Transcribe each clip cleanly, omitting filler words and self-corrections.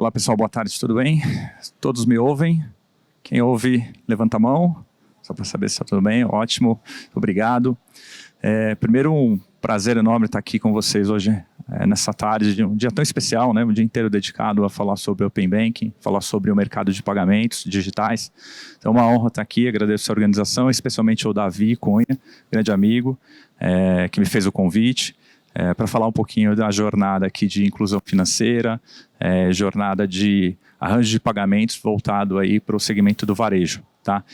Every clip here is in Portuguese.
Olá pessoal, boa tarde, tudo bem? Todos me ouvem? Quem ouve, levanta a mão, só para saber se está tudo bem, ótimo, obrigado. Primeiro, um prazer enorme estar aqui com vocês hoje, nessa tarde, de um dia tão especial, né? Um dia inteiro dedicado a falar sobre Open Banking, falar sobre o mercado de pagamentos digitais. Então, é uma honra estar aqui, agradeço a organização, especialmente ao Davi Cunha, grande amigo, que me fez o convite. Para falar um pouquinho da jornada aqui de inclusão financeira, jornada de arranjo de pagamentos voltado aí para o segmento do varejo. Tá?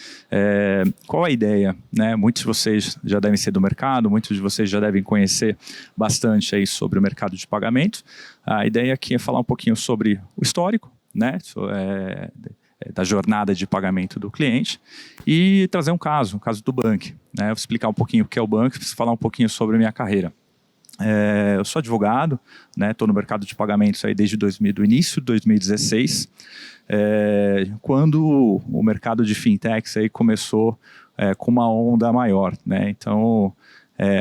Qual a ideia? Né? Muitos de vocês já devem ser do mercado, muitos de vocês já devem conhecer bastante aí sobre o mercado de pagamentos. A ideia aqui é falar um pouquinho sobre o histórico, né? Da jornada de pagamento do cliente e trazer um caso do Bank. Né? Vou explicar um pouquinho o que é o Bank, falar um pouquinho sobre a minha carreira. Eu sou advogado, estou no mercado de pagamentos aí desde do início de 2016, quando o mercado de fintechs aí começou com uma onda maior. Né? Então,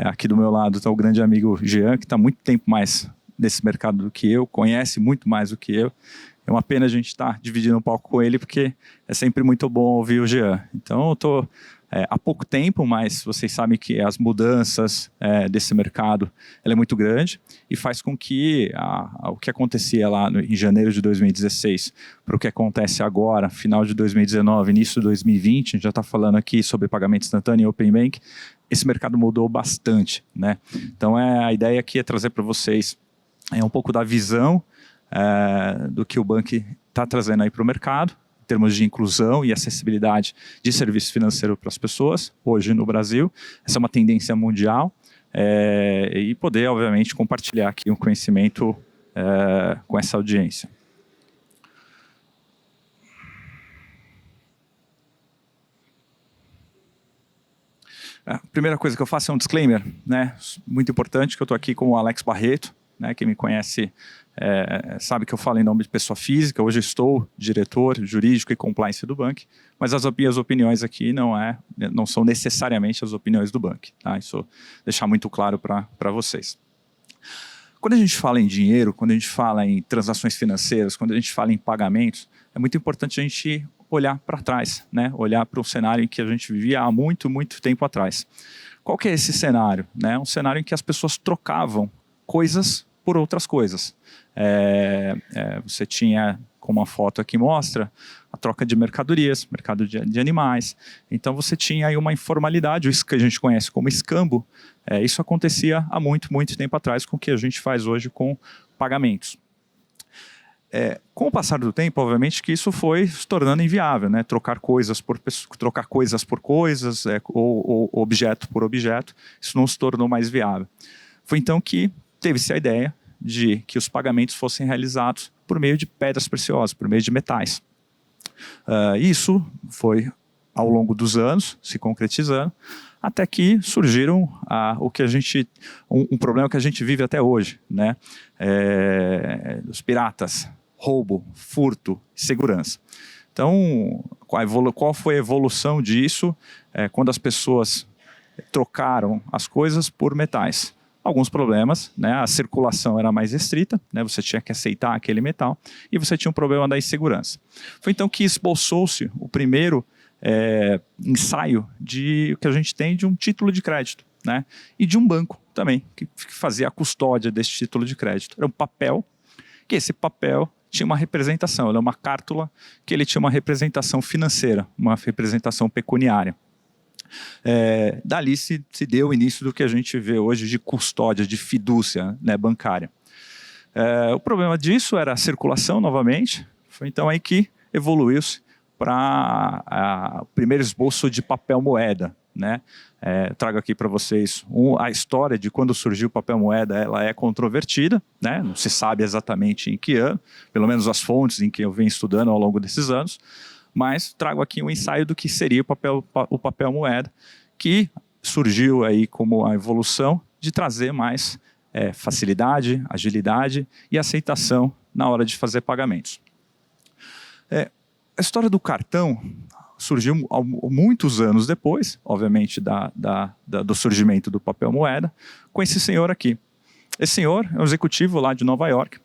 aqui do meu lado está o grande amigo Jean, que está muito tempo mais nesse mercado do que eu, conhece muito mais do que eu. É uma pena a gente estar dividindo um palco com ele, porque é sempre muito bom ouvir o Jean. Então, eu estou há pouco tempo, mas vocês sabem que as mudanças desse mercado ela é muito grande e faz com que o que acontecia lá em janeiro de 2016 para o que acontece agora, final de 2019, início de 2020, a gente já está falando aqui sobre pagamento instantâneo e Open Bank, esse mercado mudou bastante. Né? Então, a ideia aqui é trazer para vocês um pouco da visão do que o Bank está trazendo aí para o mercado, em termos de inclusão e acessibilidade de serviço financeiro para as pessoas, hoje no Brasil. Essa é uma tendência mundial e poder, obviamente, compartilhar aqui um conhecimento com essa audiência. A primeira coisa que eu faço é um disclaimer, né? Muito importante, que eu estou aqui com o Alex Barreto. Né, quem me conhece sabe que eu falo em nome de pessoa física. Hoje eu estou diretor jurídico e compliance do Bank, mas as minhas opiniões aqui não são necessariamente as opiniões do Bank. Tá? Isso deixar muito claro para vocês. Quando a gente fala em dinheiro, quando a gente fala em transações financeiras, quando a gente fala em pagamentos, é muito importante a gente olhar para trás, né? Olhar para um cenário em que a gente vivia há muito, muito tempo atrás. Qual que é esse cenário? Né? Um cenário em que as pessoas trocavam coisas por outras coisas. Você tinha, como a foto aqui mostra, a troca de mercadorias, mercado de animais. Então você tinha aí uma informalidade, isso que a gente conhece como escambo. Isso acontecia há muito, muito tempo atrás com o que a gente faz hoje com pagamentos. Com o passar do tempo, obviamente, que isso foi se tornando inviável, né? Trocar coisas por coisas, ou objeto por objeto, isso não se tornou mais viável. Foi então que teve-se a ideia de que os pagamentos fossem realizados por meio de pedras preciosas, por meio de metais. Isso foi, ao longo dos anos, se concretizando, até que surgiram um problema que a gente vive até hoje, né? Os piratas, roubo, furto, segurança. Então, qual foi a evolução disso quando as pessoas trocaram as coisas por metais? Alguns problemas, né? A circulação era mais restrita, né? Você tinha que aceitar aquele metal e você tinha um problema da insegurança. Foi então que esboçou-se o primeiro ensaio de o que a gente tem de um título de crédito, né? E de um banco também, que fazia a custódia desse título de crédito. Era um papel, que esse papel tinha uma representação, era uma cártula que ele tinha uma representação financeira, uma representação pecuniária. Dali se deu o início do que a gente vê hoje de custódia, de fidúcia, né, bancária. O problema disso era a circulação novamente, foi então aí que evoluiu-se para o primeiro esboço de papel moeda. Né? Trago aqui para vocês a história de quando surgiu o papel moeda. Ela é controvertida, né? Não se sabe exatamente em que ano, pelo menos as fontes em que eu venho estudando ao longo desses anos, mas trago aqui um ensaio do que seria o papel moeda, que surgiu aí como a evolução de trazer mais facilidade, agilidade e aceitação na hora de fazer pagamentos. A história do cartão surgiu muitos anos depois, obviamente, do surgimento do papel moeda, com esse senhor aqui. Esse senhor é um executivo lá de Nova York,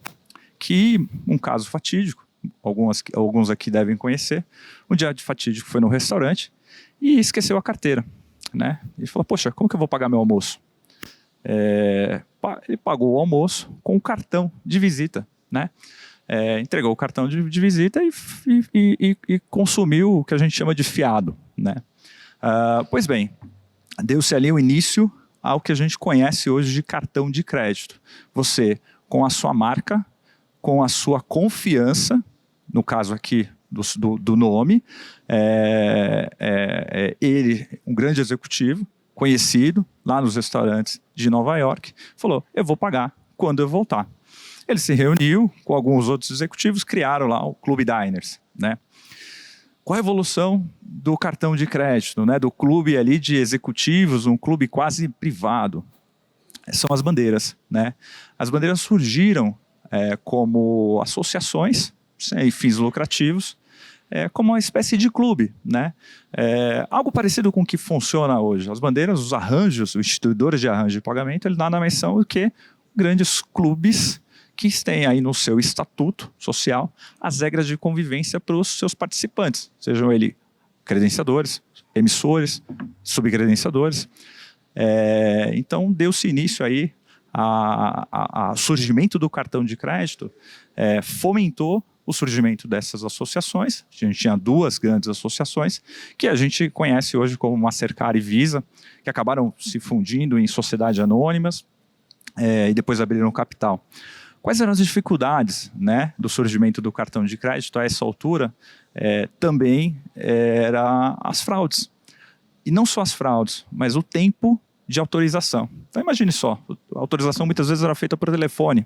que, um caso fatídico, alguns aqui devem conhecer. Um dia de fatídico foi no restaurante e esqueceu a carteira, né? E falou, poxa, como que eu vou pagar meu almoço? Ele pagou o almoço com um cartão de visita, né? Entregou o cartão de visita e consumiu o que a gente chama de fiado, né? Pois bem, deu-se ali o início ao que a gente conhece hoje de cartão de crédito. Você, com a sua marca, com a sua confiança, no caso aqui do nome, ele, um grande executivo, conhecido lá nos restaurantes de Nova York, falou, eu vou pagar quando eu voltar. Ele se reuniu com alguns outros executivos, criaram lá o Clube Diners, né? Qual a evolução do cartão de crédito, né? Do clube ali de executivos, um clube quase privado? São as bandeiras, né? As bandeiras surgiram como associações sem fins lucrativos, como uma espécie de clube, né? Algo parecido com o que funciona hoje. As bandeiras, os arranjos, os instituidores de arranjo de pagamento, eles nada mais são do que grandes clubes que têm aí no seu estatuto social as regras de convivência para os seus participantes, sejam eles credenciadores, emissores, subcredenciadores. Então, deu-se início aí ao surgimento do cartão de crédito, fomentou o surgimento dessas associações. A gente tinha duas grandes associações, que a gente conhece hoje como Mastercard e Visa, que acabaram se fundindo em sociedades anônimas e depois abriram capital. Quais eram as dificuldades, né, do surgimento do cartão de crédito a essa altura? Também eram as fraudes. E não só as fraudes, mas o tempo de autorização. Então imagine só, a autorização muitas vezes era feita por telefone.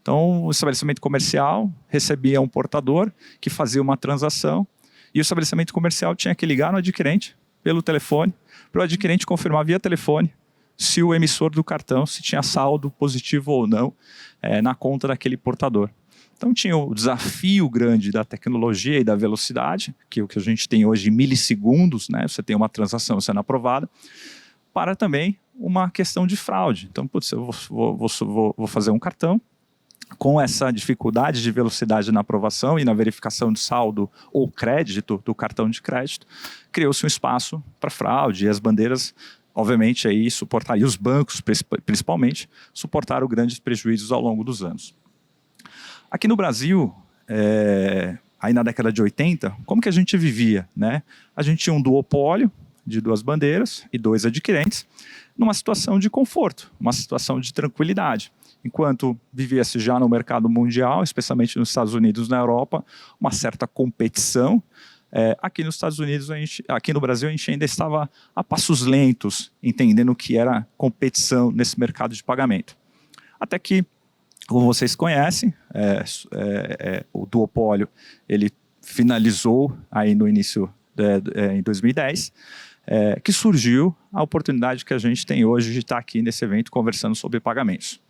Então o estabelecimento comercial recebia um portador que fazia uma transação e o estabelecimento comercial tinha que ligar no adquirente pelo telefone para o adquirente confirmar via telefone se o emissor do cartão, se tinha saldo positivo ou não na conta daquele portador. Então tinha o desafio grande da tecnologia e da velocidade, que é o que a gente tem hoje em milissegundos, né? Você tem uma transação sendo aprovada, para também uma questão de fraude. Então, putz, eu vou fazer um cartão com essa dificuldade de velocidade na aprovação e na verificação de saldo ou crédito do cartão de crédito, criou-se um espaço para fraude e as bandeiras, obviamente, aí suportaram, e os bancos principalmente, suportaram grandes prejuízos ao longo dos anos. Aqui no Brasil, aí na década de 80, como que a gente vivia, né? A gente tinha um duopólio de duas bandeiras e dois adquirentes, numa situação de conforto, uma situação de tranquilidade. Enquanto vivia-se já no mercado mundial, especialmente nos Estados Unidos e na Europa, uma certa competição. Aqui nos Estados Unidos, aqui no Brasil, a gente ainda estava a passos lentos, entendendo o que era competição nesse mercado de pagamento. Até que, como vocês conhecem, o duopólio ele finalizou aí no início em 2010, que surgiu a oportunidade que a gente tem hoje de estar aqui nesse evento conversando sobre pagamentos.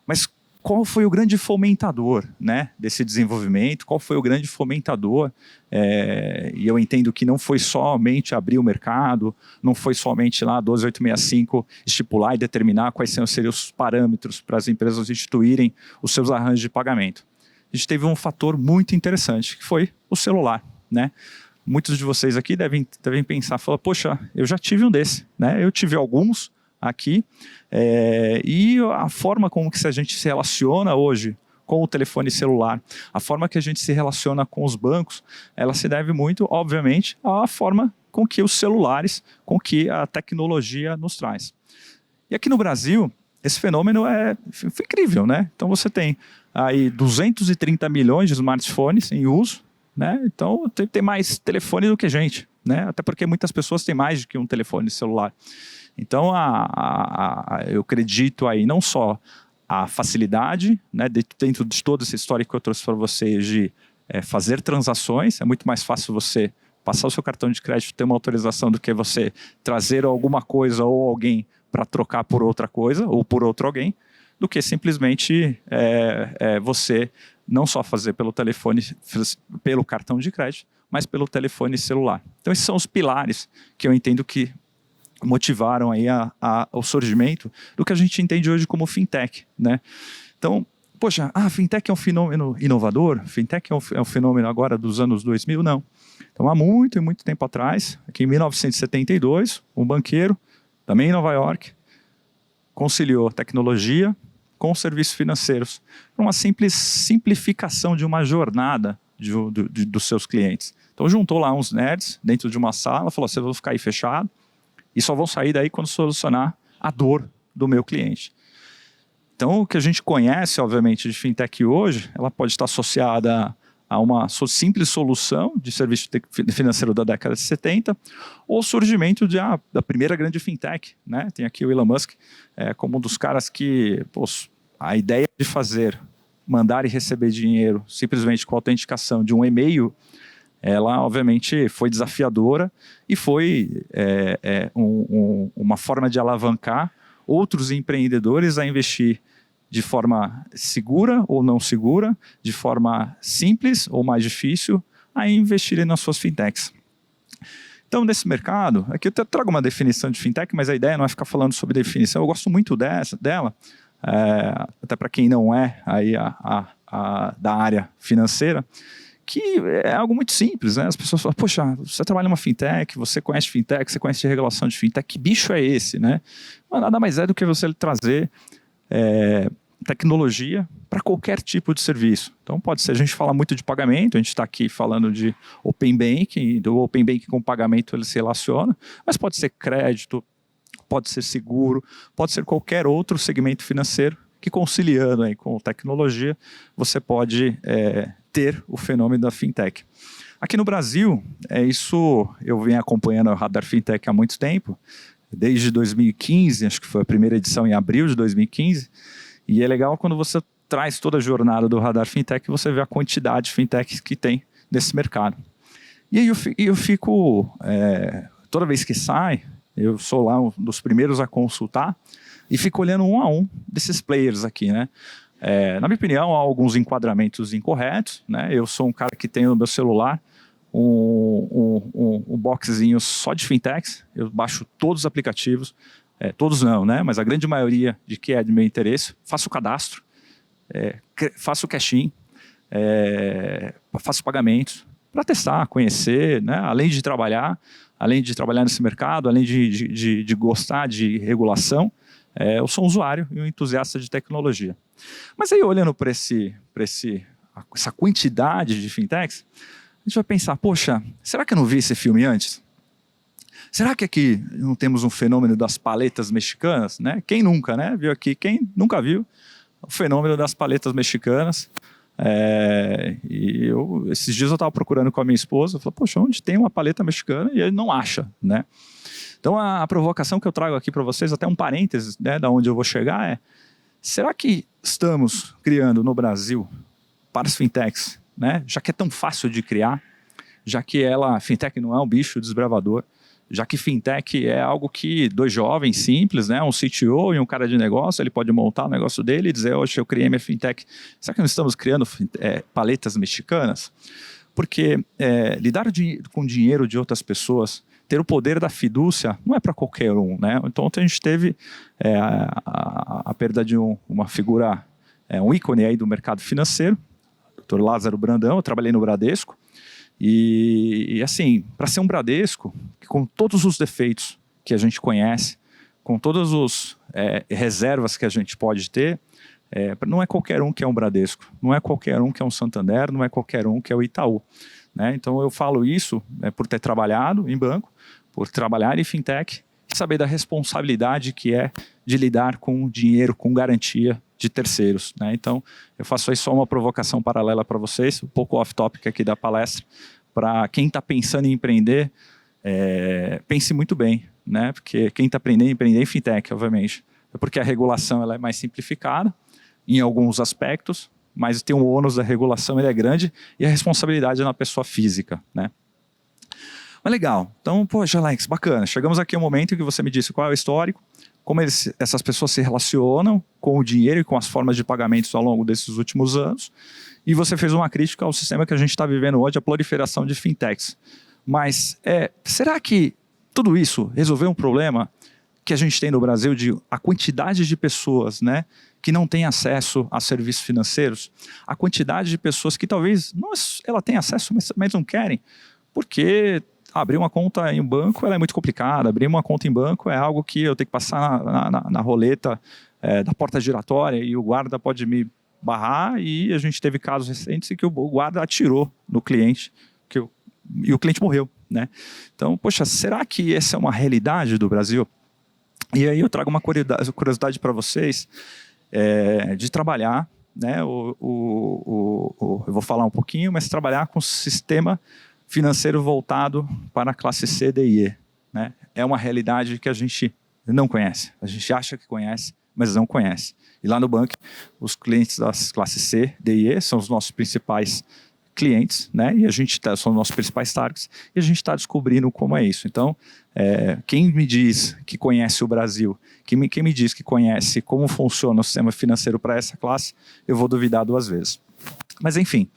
Mas qual foi o grande fomentador, né, desse desenvolvimento? Qual foi o grande fomentador? E eu entendo que não foi somente abrir o mercado, não foi somente lá 12865 estipular e determinar quais seriam os parâmetros para as empresas instituírem os seus arranjos de pagamento. A gente teve um fator muito interessante, que foi o celular, né? Muitos de vocês aqui devem pensar, falar, poxa, eu já tive um desse, né? Eu tive alguns aqui, e a forma como que a gente se relaciona hoje com o telefone celular, a forma que a gente se relaciona com os bancos, ela se deve muito, obviamente, à forma com que os celulares, com que a tecnologia nos traz. E aqui no Brasil, esse fenômeno foi incrível, né? Então você tem aí 230 milhões de smartphones em uso, né? Então tem mais telefone do que gente, né? Até porque muitas pessoas têm mais do que um telefone celular. Então eu acredito aí não só a facilidade, né, dentro de toda essa história que eu trouxe para vocês de fazer transações. É muito mais fácil você passar o seu cartão de crédito, ter uma autorização, do que você trazer alguma coisa ou alguém para trocar por outra coisa ou por outro alguém, do que simplesmente você não só fazer pelo telefone, pelo cartão de crédito, mas pelo telefone celular. Então esses são os pilares que eu entendo que o surgimento do que a gente entende hoje como fintech, né? Então, poxa, fintech é um fenômeno inovador? Fintech é um fenômeno agora dos anos 2000? Não. Então, há muito tempo atrás, aqui em 1972, um banqueiro, também em Nova York, conciliou tecnologia com serviços financeiros para uma simples simplificação de uma jornada dos seus clientes. Então, juntou lá uns nerds dentro de uma sala, falou, vocês vão ficar aí fechado e só vão sair daí quando solucionar a dor do meu cliente. Então, o que a gente conhece, obviamente, de fintech hoje, ela pode estar associada a uma simples solução de serviço financeiro da década de 70, ou o surgimento da primeira grande fintech, né? Tem aqui o Elon Musk como um dos caras que a ideia de mandar e receber dinheiro simplesmente com a autenticação de um e-mail, ela obviamente foi desafiadora e foi uma forma de alavancar outros empreendedores a investir de forma segura ou não segura, de forma simples ou mais difícil, a investirem nas suas fintechs. Então, nesse mercado, aqui eu trago uma definição de fintech, mas a ideia não é ficar falando sobre definição, eu gosto muito dela, até para quem não é aí da área financeira, que é algo muito simples, né? As pessoas falam, poxa, você trabalha numa fintech, você conhece fintech, você conhece de regulação de fintech, que bicho é esse, né? Mas nada mais é do que você trazer tecnologia para qualquer tipo de serviço. Então pode ser, a gente fala muito de pagamento, a gente está aqui falando de Open Banking, do Open Banking com pagamento ele se relaciona, mas pode ser crédito, pode ser seguro, pode ser qualquer outro segmento financeiro que conciliando aí com tecnologia, você pode ter o fenômeno da fintech. Aqui no Brasil, eu venho acompanhando o Radar Fintech há muito tempo, desde 2015, acho que foi a primeira edição em abril de 2015, e é legal quando você traz toda a jornada do Radar Fintech, você vê a quantidade de fintechs que tem nesse mercado. E aí eu fico, toda vez que sai, eu sou lá um dos primeiros a consultar, e fico olhando um a um desses players aqui, né? Na minha opinião, há alguns enquadramentos incorretos, né? Eu sou um cara que tem no meu celular um boxzinho só de fintechs, eu baixo todos os aplicativos, todos não, né? Mas a grande maioria de que é de meu interesse, faço o cadastro, faço o cash-in, faço pagamentos, para testar, conhecer, né? Além de trabalhar nesse mercado, além de gostar de regulação, eu sou um usuário e um entusiasta de tecnologia. Mas aí, olhando para essa quantidade de fintechs, a gente vai pensar, poxa, será que eu não vi esse filme antes? Será que aqui não temos um fenômeno das paletas mexicanas? Né? Quem nunca, né? Viu aqui? Quem nunca viu o fenômeno das paletas mexicanas? Esses dias eu estava procurando com a minha esposa, eu falei, poxa, onde tem uma paleta mexicana? E ele não acha, né? Então a provocação que eu trago aqui para vocês, até um parênteses, né, da onde eu vou chegar será que estamos criando no Brasil para as fintechs, né, já que é tão fácil de criar, já que fintech não é um bicho desbravador, já que fintech é algo que dois jovens simples, né, um CTO e um cara de negócio, ele pode montar o negócio dele e dizer, hoje eu criei minha fintech. Será que não estamos criando paletas mexicanas? Porque lidar com dinheiro de outras pessoas, ter o poder da fidúcia, não é para qualquer um, né? Então, ontem a gente teve a perda de uma figura, um ícone aí do mercado financeiro, Dr. Lázaro Brandão. Eu trabalhei no Bradesco, e assim, para ser um Bradesco, com todos os defeitos que a gente conhece, com todas as reservas que a gente pode ter, não é qualquer um que é um Bradesco, não é qualquer um que é um Santander, não é qualquer um que é o Itaú. Né? Então eu falo isso por ter trabalhado em banco, por trabalhar em fintech e saber da responsabilidade que é de lidar com dinheiro, com garantia de terceiros. Né? Então eu faço aí só uma provocação paralela para vocês, um pouco off-topic aqui da palestra, para quem está pensando em empreender, pense muito bem, né? Porque quem está aprendendo a empreender em fintech, obviamente, é porque a regulação ela é mais simplificada em alguns aspectos, mas tem o ônus da regulação, ele é grande, e a responsabilidade é na pessoa física, né? Mas legal, então, poxa, Alex, bacana, chegamos aqui ao momento em que você me disse qual é o histórico, como essas pessoas se relacionam com o dinheiro e com as formas de pagamentos ao longo desses últimos anos, e você fez uma crítica ao sistema que a gente está vivendo hoje, a proliferação de fintechs. Mas será que tudo isso resolveu um problema que a gente tem no Brasil, de a quantidade de pessoas, né, que não têm acesso a serviços financeiros, a quantidade de pessoas que talvez ela tem acesso, mas não querem, porque abrir uma conta em um banco ela é muito complicada, abrir uma conta em banco é algo que eu tenho que passar na roleta da porta giratória e o guarda pode me barrar, e a gente teve casos recentes em que o guarda atirou no cliente e o cliente morreu, né? Então, poxa, será que essa é uma realidade do Brasil? E aí eu trago uma curiosidade para vocês de trabalhar, né? Eu vou falar um pouquinho, mas trabalhar com sistema financeiro voltado para a classe C, D e E, né? É uma realidade que a gente não conhece. A gente acha que conhece, mas não conhece. E lá no banco, os clientes das classes C, D e E são os nossos principais clientes, né? E a gente são os nossos principais targets, e a gente está descobrindo como é isso. Então, quem me diz que conhece o Brasil, quem me diz que conhece como funciona o sistema financeiro para essa classe, eu vou duvidar duas vezes. Mas, enfim,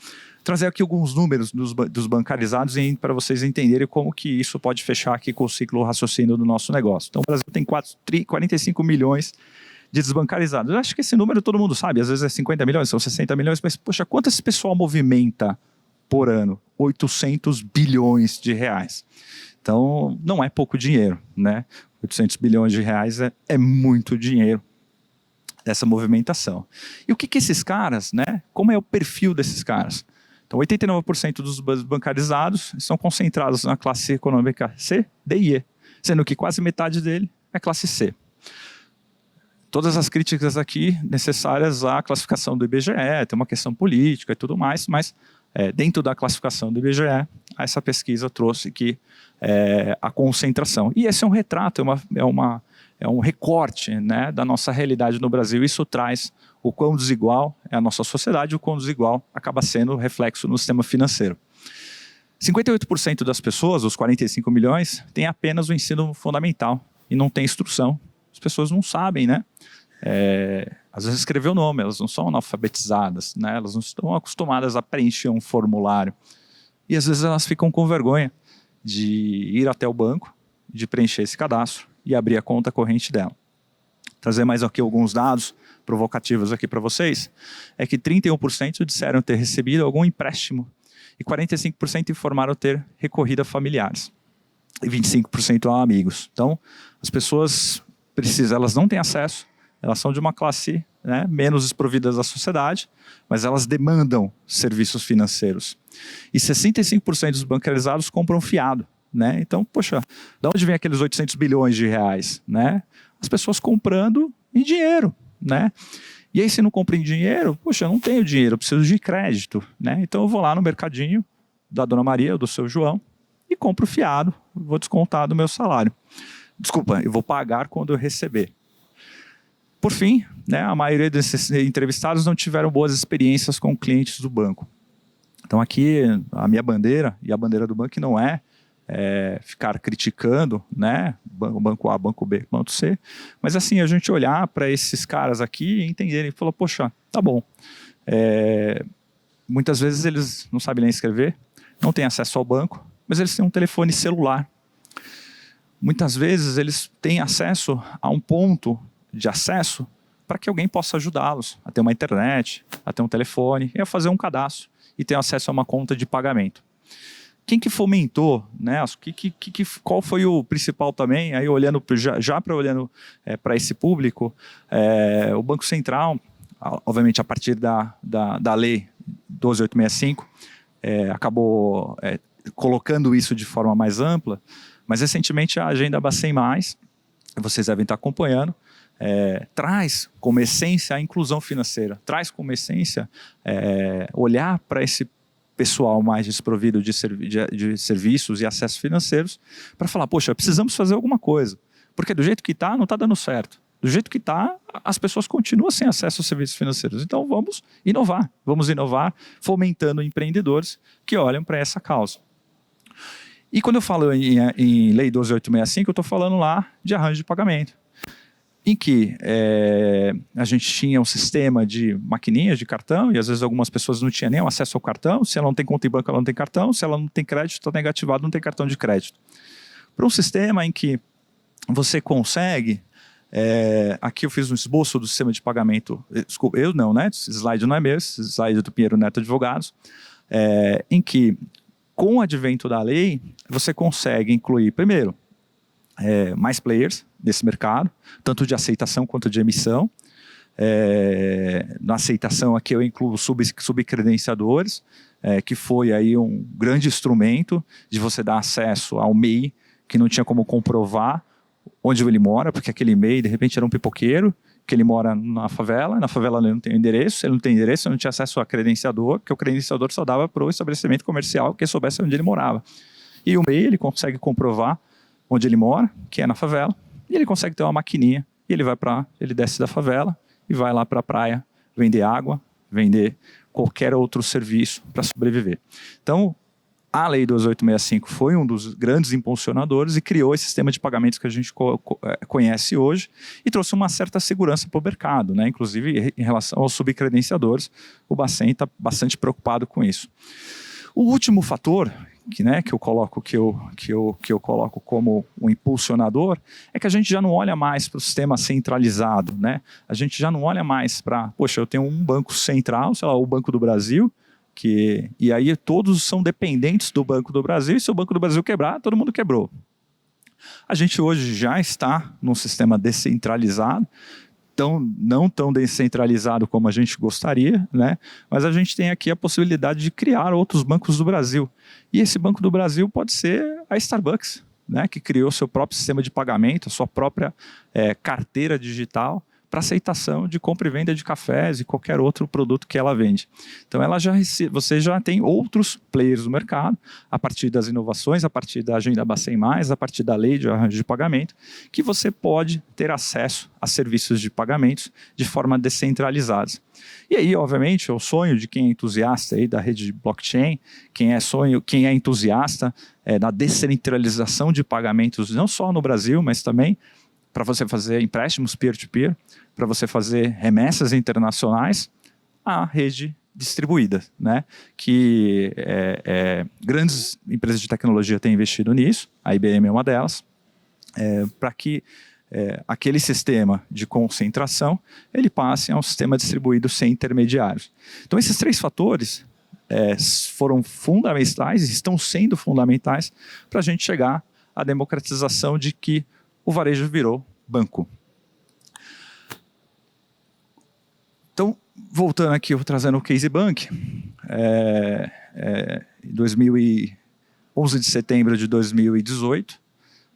trazer aqui alguns números dos bancarizados para vocês entenderem como que isso pode fechar aqui com o ciclo raciocínio do nosso negócio. Então, o Brasil tem 45 milhões de desbancarizados. Eu acho que esse número todo mundo sabe, às vezes é 50 milhões, são 60 milhões, mas, poxa, quanto esse pessoal movimenta por ano? 800 bilhões de reais. Então, não é pouco dinheiro, né? 800 bilhões de reais é muito dinheiro dessa movimentação. E o que esses caras, né? Como é o perfil desses caras? Então, 89% dos bancarizados estão concentrados na classe econômica C, D e E, sendo que quase metade dele é classe C. Todas as críticas aqui necessárias à classificação do IBGE, tem uma questão política e tudo mais, mas dentro da classificação do IBGE, essa pesquisa trouxe que a concentração. E esse é um retrato, é um recorte, né, da nossa realidade no Brasil. Isso traz o quão desigual é a nossa sociedade, o quão desigual acaba sendo o reflexo no sistema financeiro. 58% das pessoas, os 45 milhões, têm apenas o ensino fundamental e não tem instrução. As pessoas não sabem, né? Às vezes escrever o nome, elas não são analfabetizadas, né? Elas não estão acostumadas a preencher um formulário. E às vezes elas ficam com vergonha de ir até o banco, de preencher esse cadastro e abrir a conta corrente dela. Trazer mais aqui alguns dados provocativos aqui para vocês, é que 31% disseram ter recebido algum empréstimo e 45% informaram ter recorrido a familiares e 25% a amigos. Então, as pessoas elas não têm acesso, elas são de uma classe, né, menos desprovidas da sociedade, mas elas demandam serviços financeiros. E 65% dos bancarizados compram fiado, né? Então, poxa, de onde vem aqueles 800 bilhões de reais, né? As pessoas comprando em dinheiro, né? E aí, se não compra em dinheiro, poxa, eu não tenho dinheiro, eu preciso de crédito, né? Então eu vou lá no mercadinho da Dona Maria ou do seu João e compro fiado, vou descontar do meu salário. Desculpa, eu vou pagar quando eu receber. Por fim, né, a maioria desses entrevistados não tiveram boas experiências com clientes do banco. Então aqui a minha bandeira e a bandeira do banco não é ficar criticando, né, banco A, banco B, banco C, mas assim, a gente olhar para esses caras aqui e entenderem, falar, poxa, tá bom. Muitas vezes eles não sabem nem escrever, não têm acesso ao banco, mas eles têm um telefone celular. Muitas vezes eles têm acesso a um ponto de acesso para que alguém possa ajudá-los a ter uma internet, a ter um telefone e a fazer um cadastro e ter acesso a uma conta de pagamento. Quem que fomentou, né? Qual foi o principal também, aí olhando para esse público, o Banco Central, obviamente a partir da lei 12.865, acabou colocando isso de forma mais ampla, mas recentemente a agenda Bacen+, vocês devem estar acompanhando, traz como essência a inclusão financeira, traz como essência olhar para esse pessoal mais desprovido de serviços e acessos financeiros para falar, poxa, precisamos fazer alguma coisa, porque do jeito que está, não está dando certo. Do jeito que está, as pessoas continuam sem acesso aos serviços financeiros. Então vamos inovar fomentando empreendedores que olham para essa causa. E quando eu falo em Lei 12.865, eu estou falando lá de arranjo de pagamento, em que a gente tinha um sistema de maquininhas de cartão, e às vezes algumas pessoas não tinham nem acesso ao cartão. Se ela não tem conta em banco, ela não tem cartão. Se ela não tem crédito, está negativado, não tem cartão de crédito. Para um sistema em que você consegue... aqui eu fiz um esboço do sistema de pagamento, desculpa, eu não, né? Esse slide não é meu, esse slide é do Pinheiro Neto Advogados, em que, com o advento da lei, você consegue incluir, primeiro, mais players nesse mercado, tanto de aceitação quanto de emissão. Na aceitação aqui eu incluo subcredenciadores, que foi aí um grande instrumento de você dar acesso ao MEI, que não tinha como comprovar onde ele mora, porque aquele MEI, de repente, era um pipoqueiro, que ele mora na favela ele não tem endereço, ele não tem endereço, ele não tinha acesso a credenciador, porque o credenciador só dava para o estabelecimento comercial que soubesse onde ele morava. E o MEI, ele consegue comprovar onde ele mora, que é na favela, e ele consegue ter uma maquininha, e ele desce da favela e vai lá para a praia vender água, vender qualquer outro serviço para sobreviver. Então, a Lei 2865 foi um dos grandes impulsionadores e criou esse sistema de pagamentos que a gente conhece hoje e trouxe uma certa segurança para o mercado, né? Inclusive em relação aos subcredenciadores, o Bacen está bastante preocupado com isso. O último fator que eu coloco como um impulsionador é que a gente já não olha mais para o sistema centralizado, né? A gente já não olha mais para, poxa, eu tenho um banco central, sei lá, o Banco do Brasil, e aí todos são dependentes do Banco do Brasil, e se o Banco do Brasil quebrar, todo mundo quebrou. A gente hoje já está num sistema descentralizado, não tão descentralizado como a gente gostaria, né? Mas a gente tem aqui a possibilidade de criar outros bancos do Brasil. E esse Banco do Brasil pode ser a Starbucks, né? Que criou seu próprio sistema de pagamento, a sua própria carteira digital, para aceitação de compra e venda de cafés e qualquer outro produto que ela vende. Então você já tem outros players no mercado, a partir das inovações, a partir da Agenda Bacen+, a partir da lei de arranjo de pagamento, que você pode ter acesso a serviços de pagamentos de forma descentralizada. E aí, obviamente, é o sonho de quem é entusiasta aí da rede de blockchain, quem é entusiasta da descentralização de pagamentos, não só no Brasil, mas também para você fazer empréstimos peer-to-peer, para você fazer remessas internacionais, a rede distribuída, né? Que grandes empresas de tecnologia têm investido nisso, a IBM é uma delas, para que aquele sistema de concentração ele passe a um sistema distribuído sem intermediários. Então esses três fatores foram fundamentais, estão sendo fundamentais para a gente chegar à democratização de que o varejo virou banco. Então, voltando aqui, eu vou trazendo o Case Bank. Em 11 de setembro de 2018,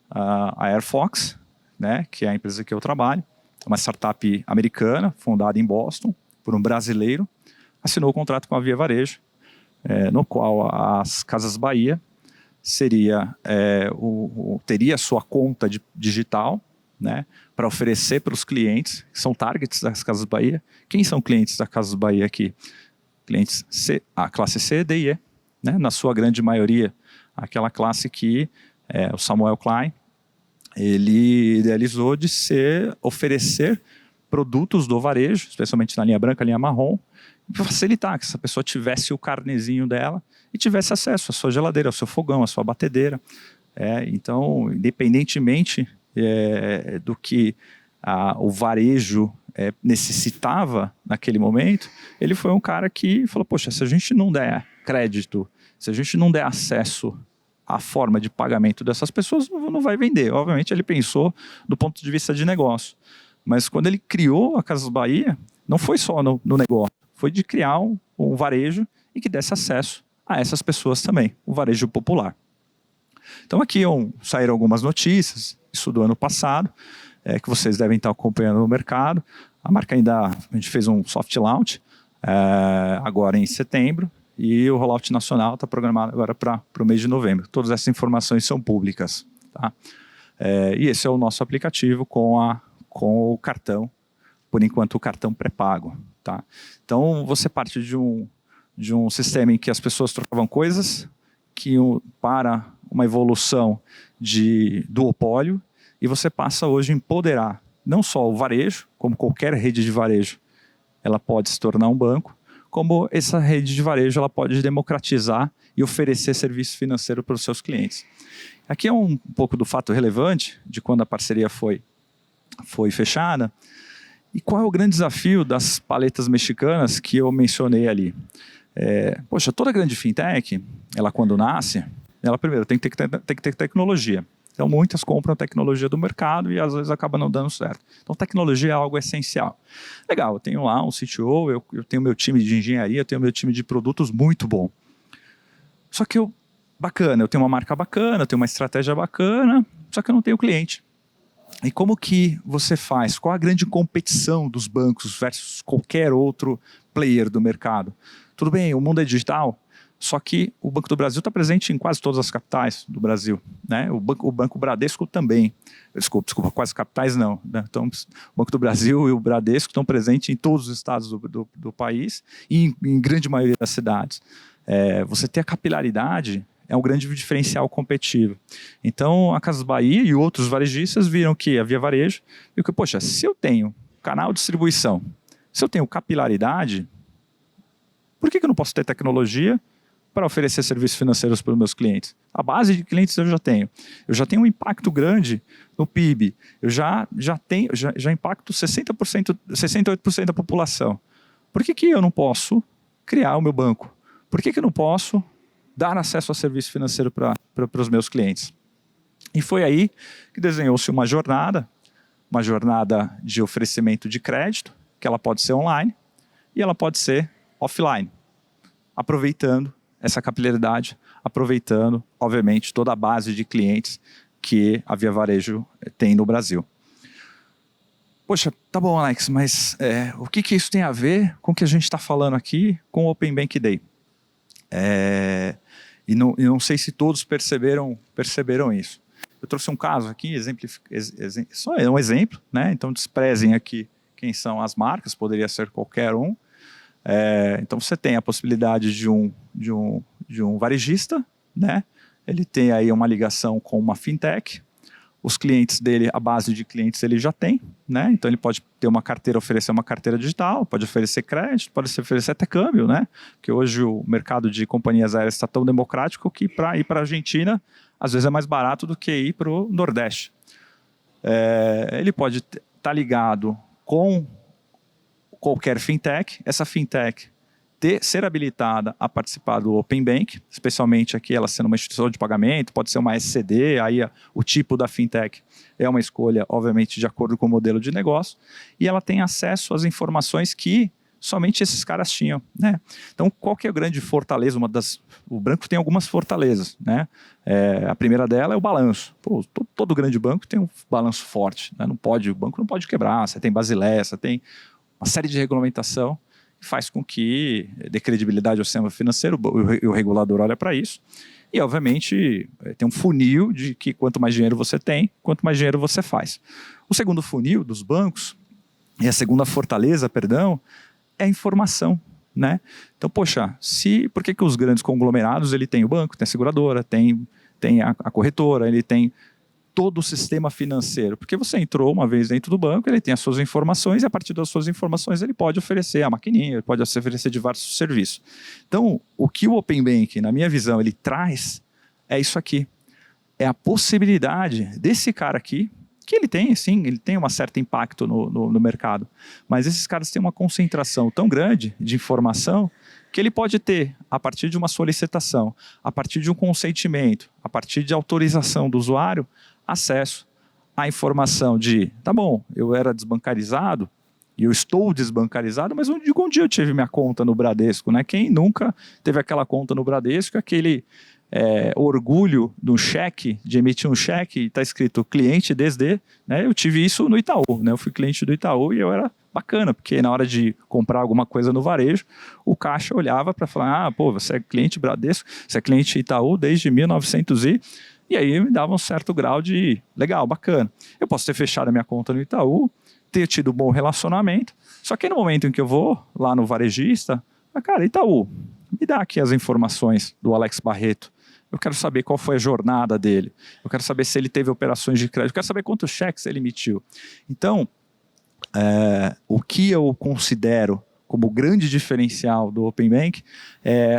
a Airfox, né, que é a empresa que eu trabalho, uma startup americana, fundada em Boston, por um brasileiro, assinou o contrato com a Via Varejo, no qual as Casas Bahia teria sua conta digital, né, para oferecer para os clientes, que são targets das Casas Bahia. Quem são clientes da Casas Bahia aqui? Clientes a classe C, D e E, né, na sua grande maioria, aquela classe que o Samuel Klein ele idealizou de oferecer produtos do varejo, especialmente na linha branca, linha marrom, para facilitar que essa pessoa tivesse o carnezinho dela e tivesse acesso à sua geladeira, ao seu fogão, à sua batedeira. Então, independentemente do que o varejo necessitava naquele momento, ele foi um cara que falou, poxa, se a gente não der crédito, se a gente não der acesso à forma de pagamento dessas pessoas, não vai vender. Obviamente, ele pensou do ponto de vista de negócio. Mas quando ele criou a Casas Bahia, não foi só no negócio, foi de criar um varejo e que desse acesso a essas pessoas também, o varejo popular. Então aqui saíram algumas notícias, isso do ano passado, que vocês devem estar acompanhando no mercado. A gente fez um soft launch agora em setembro e o rollout nacional está programado agora para o mês de novembro. Todas essas informações são públicas. Tá? E esse é o nosso aplicativo com o cartão, por enquanto o cartão pré-pago. Tá? Então você parte de um sistema em que as pessoas trocavam coisas para uma evolução de duopólio, e você passa hoje a empoderar não só o varejo, como qualquer rede de varejo, ela pode se tornar um banco, como essa rede de varejo ela pode democratizar e oferecer serviço financeiro para os seus clientes. Aqui é um pouco do fato relevante de quando a parceria foi fechada. E qual é o grande desafio das paletas mexicanas que eu mencionei ali? Poxa, toda grande fintech, ela quando nasce, ela primeiro tem que ter tecnologia. Então muitas compram tecnologia do mercado e às vezes acaba não dando certo. Então tecnologia é algo essencial. Legal, eu tenho lá um CTO, eu tenho meu time de engenharia, eu tenho meu time de produtos muito bom. Só que bacana, eu tenho uma marca bacana, eu tenho uma estratégia bacana, só que eu não tenho cliente. E como que você faz? Qual a grande competição dos bancos versus qualquer outro player do mercado? Tudo bem, o mundo é digital, só que o Banco do Brasil está presente em quase todas as capitais do Brasil, né? O Banco Bradesco também. Desculpa, quase capitais não, né? Então, o Banco do Brasil e o Bradesco estão presentes em todos os estados do país e em grande maioria das cidades. Você ter a capilaridade é um grande diferencial competitivo. Então, a Casas Bahia e outros varejistas viram que havia varejo e que, poxa, se eu tenho canal de distribuição, se eu tenho capilaridade, por que eu não posso ter tecnologia para oferecer serviços financeiros para os meus clientes? A base de clientes eu já tenho. Eu já tenho um impacto grande no PIB. Eu já impacto 60%, 68% da população. Por que eu não posso criar o meu banco? Por que eu não posso dar acesso a serviço financeiro para os meus clientes? E foi aí que desenhou-se uma jornada de oferecimento de crédito, que ela pode ser online e ela pode ser offline, aproveitando essa capilaridade, aproveitando, obviamente, toda a base de clientes que a Via Varejo tem no Brasil. Poxa, tá bom, Alex, mas o que isso tem a ver com o que a gente está falando aqui com o Open Bank Day? E não sei se todos perceberam isso. Eu trouxe um caso aqui, só é um exemplo, né? Então desprezem aqui quem são as marcas, poderia ser qualquer um. Então você tem a possibilidade de um varejista, né? Ele tem aí uma ligação com uma fintech. Os clientes dele, a base de clientes ele já tem, né? Então ele pode ter uma carteira, oferecer uma carteira digital, pode oferecer crédito, pode oferecer até câmbio, né? Porque hoje o mercado de companhias aéreas está tão democrático que para ir para a Argentina, às vezes é mais barato do que ir para o Nordeste. Ele pode estar ligado com qualquer fintech, essa fintech ser habilitada a participar do Open Bank, especialmente aqui ela sendo uma instituição de pagamento, pode ser uma SCD, aí o tipo da fintech é uma escolha, obviamente, de acordo com o modelo de negócio, e ela tem acesso às informações que somente esses caras tinham, né? Então, qual que é a grande fortaleza? O banco tem algumas fortalezas, né? A primeira dela é o balanço. Todo grande banco tem um balanço forte, né? O banco não pode quebrar, você tem Basileia, você tem uma série de regulamentação que faz com que dê credibilidade ao sistema financeiro, o regulador olha para isso. E, obviamente, tem um funil de que quanto mais dinheiro você tem, quanto mais dinheiro você faz. O segundo funil dos bancos, e a segunda fortaleza, perdão, é a informação, né? Então, poxa, por que os grandes conglomerados, ele tem o banco, tem a seguradora, tem a corretora, ele tem todo o sistema financeiro, porque você entrou uma vez dentro do banco, ele tem as suas informações e a partir das suas informações ele pode oferecer a maquininha, ele pode oferecer diversos serviços. Então, o que o Open Bank, na minha visão, ele traz é isso aqui, é a possibilidade desse cara aqui, que ele tem, sim, ele tem um certo impacto no mercado, mas esses caras têm uma concentração tão grande de informação que ele pode ter, a partir de uma solicitação, a partir de um consentimento, a partir de autorização do usuário, acesso à informação de, tá bom, eu era desbancarizado, e eu estou desbancarizado, mas um dia eu tive minha conta no Bradesco, né? Quem nunca teve aquela conta no Bradesco, aquele orgulho do cheque, de emitir um cheque, e está escrito cliente desde, né? Eu tive isso no Itaú, né? Eu fui cliente do Itaú e eu era bacana, porque na hora de comprar alguma coisa no varejo, o caixa olhava para falar, você é cliente Bradesco, você é cliente Itaú desde 1900 e aí me dava um certo grau de legal, bacana. Eu posso ter fechado a minha conta no Itaú, ter tido um bom relacionamento, só que no momento em que eu vou lá no varejista, cara, Itaú, me dá aqui as informações do Alex Barreto. Eu quero saber qual foi a jornada dele. Eu quero saber se ele teve operações de crédito. Eu quero saber quantos cheques ele emitiu. Então, o que eu considero como grande diferencial do Open Bank é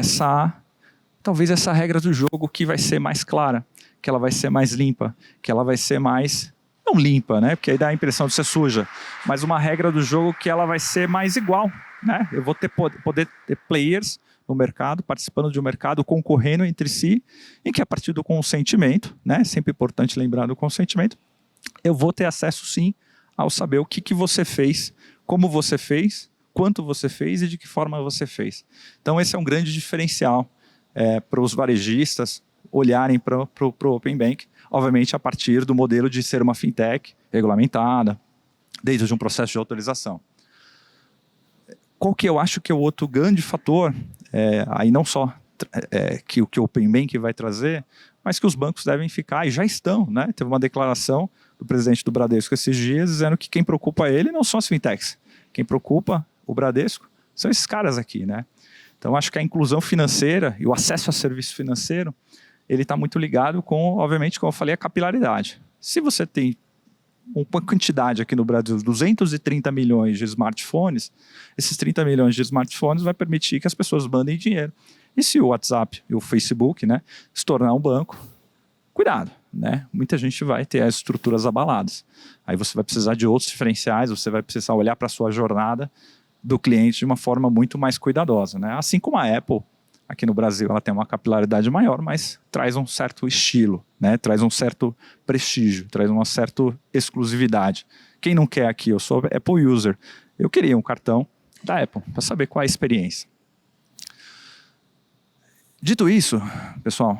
talvez essa regra do jogo que vai ser mais clara, que ela vai ser mais limpa, que ela vai ser mais, não limpa, né? Porque aí dá a impressão de ser suja, mas uma regra do jogo que ela vai ser mais igual, né? Eu vou poder ter players no mercado, participando de um mercado, concorrendo entre si, em que a partir do consentimento, né? Sempre importante lembrar do consentimento, eu vou ter acesso sim ao saber o que você fez, como você fez, quanto você fez e de que forma você fez. Então esse é um grande diferencial para os varejistas olharem para o Open Bank, obviamente a partir do modelo de ser uma fintech regulamentada, desde um processo de autorização. Qual que eu acho que é o outro grande fator, aí não só que o Open Bank vai trazer, mas que os bancos devem ficar, e já estão, né? Teve uma declaração do presidente do Bradesco esses dias, dizendo que quem preocupa ele não são as fintechs, quem preocupa o Bradesco são esses caras aqui, né? Então, acho que a inclusão financeira e o acesso a serviço financeiro, ele está muito ligado com, obviamente, como eu falei, a capilaridade. Se você tem uma quantidade aqui no Brasil, 230 milhões de smartphones, esses 30 milhões de smartphones vai permitir que as pessoas mandem dinheiro. E se o WhatsApp e o Facebook, né, se tornar um banco, cuidado, né? Muita gente vai ter as estruturas abaladas. Aí você vai precisar de outros diferenciais, você vai precisar olhar para a sua jornada do cliente de uma forma muito mais cuidadosa, né? Assim como a Apple, aqui no Brasil, ela tem uma capilaridade maior, mas traz um certo estilo, né? Traz um certo prestígio, traz uma certa exclusividade. Quem não quer aqui, eu sou Apple user, eu queria um cartão da Apple, para saber qual é a experiência. Dito isso, pessoal,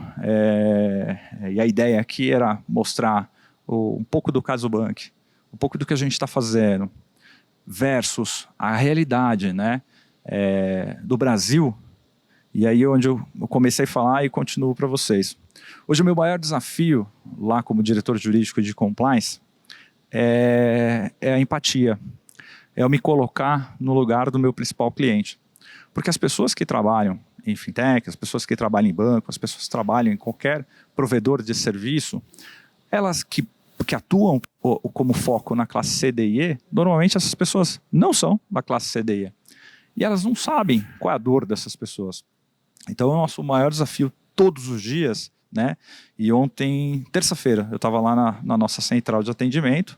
e a ideia aqui era mostrar um pouco do caso Bank, um pouco do que a gente está fazendo, versus a realidade, né, do Brasil, e aí onde eu comecei a falar e continuo para vocês. Hoje o meu maior desafio, lá como diretor jurídico de compliance, é a empatia, é eu me colocar no lugar do meu principal cliente. Porque as pessoas que trabalham em fintech, as pessoas que trabalham em banco, as pessoas que trabalham em qualquer provedor de serviço, elas que atuam como foco na classe C, D e E, normalmente essas pessoas não são da classe C, D e E. E elas não sabem qual é a dor dessas pessoas. Então é o nosso maior desafio todos os dias, né? E ontem, terça-feira, eu estava lá na nossa central de atendimento,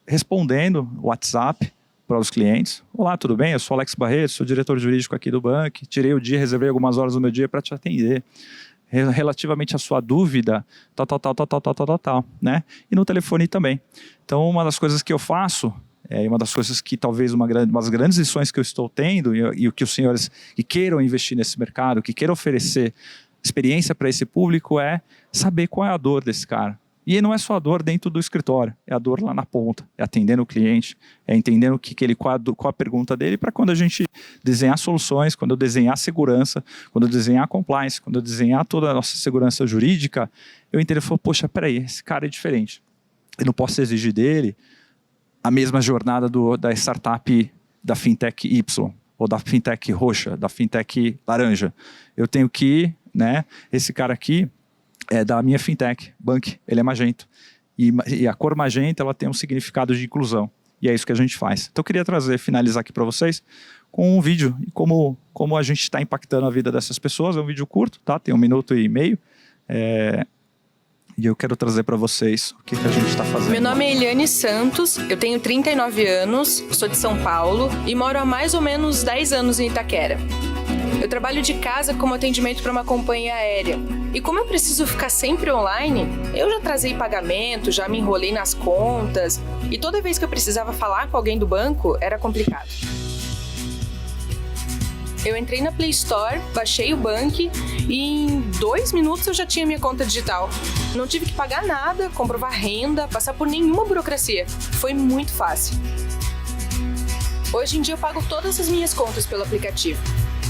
respondendo WhatsApp para os clientes. Olá, tudo bem? Eu sou Alex Barreto, sou diretor jurídico aqui do banco, tirei o dia, reservei algumas horas do meu dia para te atender. Relativamente à sua dúvida, tal, né? E no telefone também. Então, uma das coisas que eu faço, uma das coisas que talvez uma das grandes lições que eu estou tendo, e o que os senhores que queiram investir nesse mercado, que queiram oferecer experiência para esse público, é saber qual é a dor desse cara. E não é só a dor dentro do escritório, é a dor lá na ponta, é atendendo o cliente, é entendendo qual a pergunta dele, para quando a gente desenhar soluções, quando eu desenhar segurança, quando eu desenhar compliance, quando eu desenhar toda a nossa segurança jurídica, eu entendo e falo, poxa, peraí, esse cara é diferente. Eu não posso exigir dele a mesma jornada da startup da fintech Y, ou da fintech roxa, da fintech laranja. Eu tenho que, né, esse cara aqui, da minha fintech, Bank, ele é magento. E a cor magenta, ela tem um significado de inclusão. E é isso que a gente faz. Então eu queria finalizar aqui para vocês com um vídeo, e como a gente está impactando a vida dessas pessoas. É um vídeo curto, tá? Tem 1 minuto e meio. E eu quero trazer para vocês o que a gente está fazendo. Meu nome é Eliane Santos, eu tenho 39 anos, sou de São Paulo e moro há mais ou menos 10 anos em Itaquera. Eu trabalho de casa como atendimento para uma companhia aérea. E como eu preciso ficar sempre online, eu já atrasei pagamento, já me enrolei nas contas. E toda vez que eu precisava falar com alguém do banco, era complicado. Eu entrei na Play Store, baixei o Bank e em 2 minutos eu já tinha minha conta digital. Não tive que pagar nada, comprovar renda, passar por nenhuma burocracia. Foi muito fácil. Hoje em dia eu pago todas as minhas contas pelo aplicativo.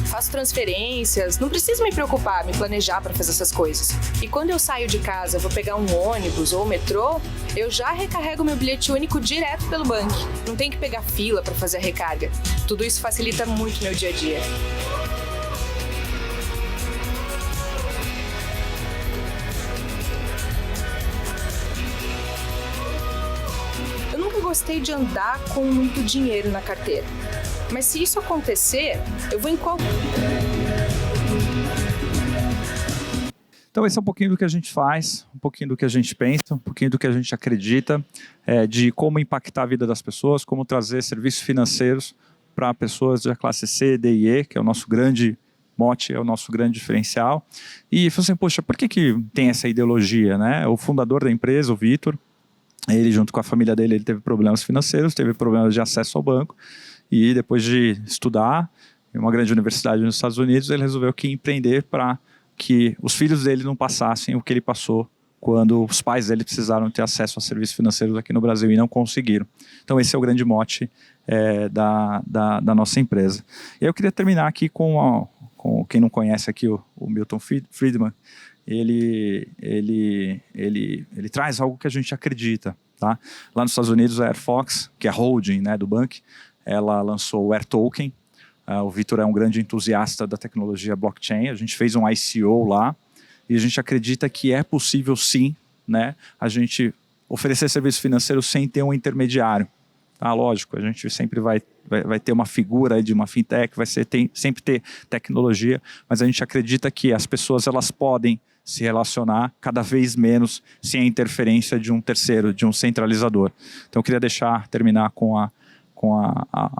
Faço transferências, não preciso me preocupar, me planejar para fazer essas coisas. E quando eu saio de casa, vou pegar um ônibus ou metrô, eu já recarrego meu bilhete único direto pelo banco. Não tem que pegar fila para fazer a recarga. Tudo isso facilita muito meu dia a dia. Eu nunca gostei gostei de andar com muito dinheiro na carteira. Mas se isso acontecer, eu vou em qual... Então esse é um pouquinho do que a gente faz, um pouquinho do que a gente pensa, um pouquinho do que a gente acredita, de como impactar a vida das pessoas, como trazer serviços financeiros para pessoas da classe C, D e E, que é o nosso grande mote, é o nosso grande diferencial. E falei assim, poxa, por que tem essa ideologia, né? O fundador da empresa, o Vitor, ele junto com a família dele, ele teve problemas financeiros, teve problemas de acesso ao banco, e depois de estudar em uma grande universidade nos Estados Unidos, ele resolveu que empreender para que os filhos dele não passassem o que ele passou quando os pais dele precisaram ter acesso a serviços financeiros aqui no Brasil e não conseguiram. Então esse é o grande mote da nossa empresa. E eu queria terminar aqui com quem não conhece aqui o Milton Friedman. Ele traz algo que a gente acredita. Tá? Lá nos Estados Unidos, a Air Fox, que é a holding, né, do banco, ela lançou o Air Token. O Vitor é um grande entusiasta da tecnologia blockchain. A gente fez um ICO lá e a gente acredita que é possível sim, né, a gente oferecer serviço financeiro sem ter um intermediário. Tá? Lógico, a gente sempre vai ter uma figura de uma fintech, sempre ter tecnologia, mas a gente acredita que as pessoas elas podem se relacionar cada vez menos sem a interferência de um terceiro, de um centralizador. Então eu queria terminar com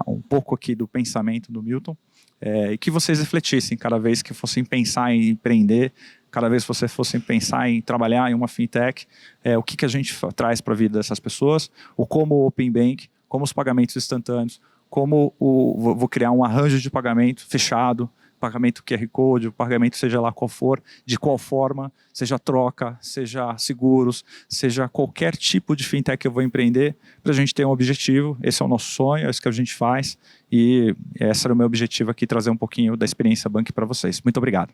um pouco aqui do pensamento do Milton, e que vocês refletissem cada vez que fossem pensar em empreender, cada vez que vocês fossem pensar em trabalhar em uma fintech, o que a gente traz para a vida dessas pessoas, como o Open Bank, como os pagamentos instantâneos, como vou criar um arranjo de pagamento fechado, pagamento QR Code, o pagamento seja lá qual for, de qual forma, seja troca, seja seguros, seja qualquer tipo de fintech que eu vou empreender, para a gente ter um objetivo. Esse é o nosso sonho, é isso que a gente faz, e esse era o meu objetivo aqui, trazer um pouquinho da experiência Bank para vocês. Muito obrigado.